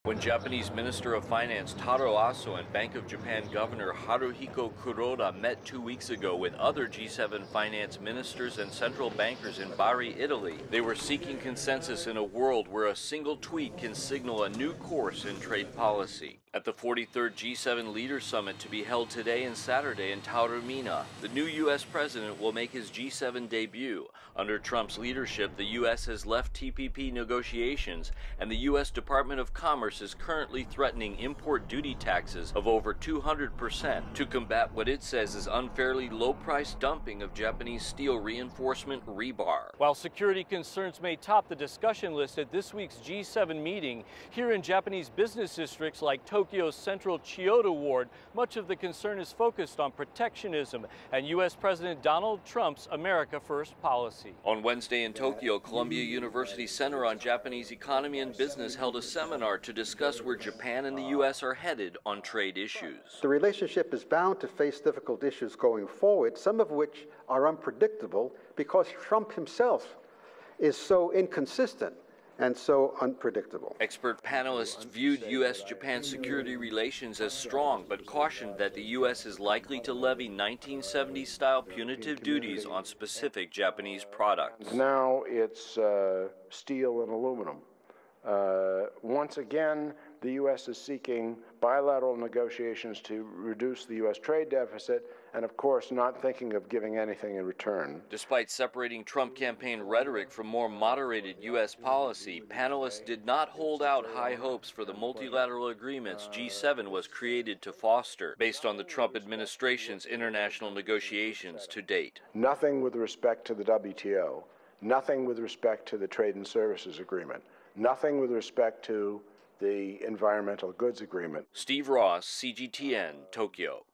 When Japanese Minister of Finance Taro Aso and Bank of Japan Governor Haruhiko Kuroda met 2 weeks ago with other G7 finance ministers and central bankers in Bari, Italy, they were seeking consensus in a world where a single tweet can signal a new course in trade policy. At the 43rd G7 Leaders Summit to be held today and Saturday in Taormina, the new U.S. president will make his G7 debut. Under Trump's leadership, the U.S. has left TPP negotiations, and the U.S. Department of Commerce is currently threatening import duty taxes of over 200% to combat what it says is unfairly low-priced dumping of Japanese steel reinforcement rebar. While security concerns may top the discussion list at this week's G7 meeting, here in Japanese business districts like Tokyo's central Chiyoda ward, much of the concern is focused on protectionism and U.S. President Donald Trump's America First policy. On Wednesday in Tokyo, Columbia University Center on Japanese Economy and Business held a seminar to discuss where Japan and the U.S. are headed on trade issues. The relationship is bound to face difficult issues going forward, some of which are unpredictable because Trump himself is so inconsistent and so unpredictable. Expert panelists viewed U.S.-Japan security relations as strong, but cautioned that the U.S. is likely to levy 1970s-style punitive duties on specific Japanese products. Now it's steel and aluminum. Once again, the U.S. is seeking bilateral negotiations to reduce the U.S. trade deficit and, of course, not thinking of giving anything in return. Despite separating Trump campaign rhetoric from more moderated U.S. policy, panelists did not hold out high hopes for the multilateral agreements G7 was created to foster, based on the Trump administration's international negotiations to date. Nothing with respect to the WTO, nothing with respect to the Trade and Services Agreement, nothing with respect to the Environmental Goods Agreement. Steve Ross, CGTN, Tokyo.